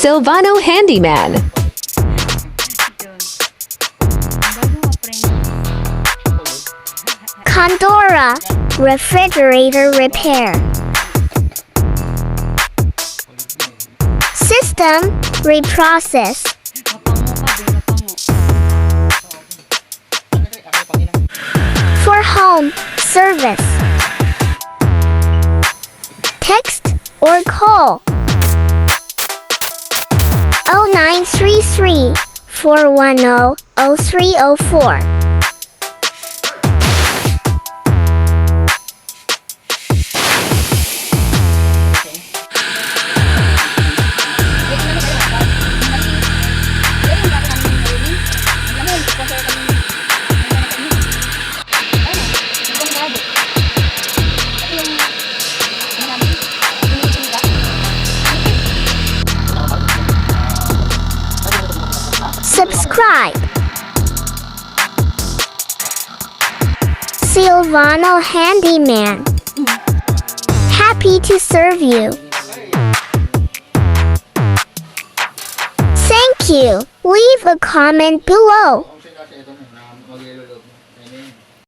Silvano Handyman. CONDURA refrigerator repair. System reprocess. For home service. Text or call 0933 410 0304. Subscribe. Silvano Handyman. Happy to serve you. Thank you. Leave a comment below.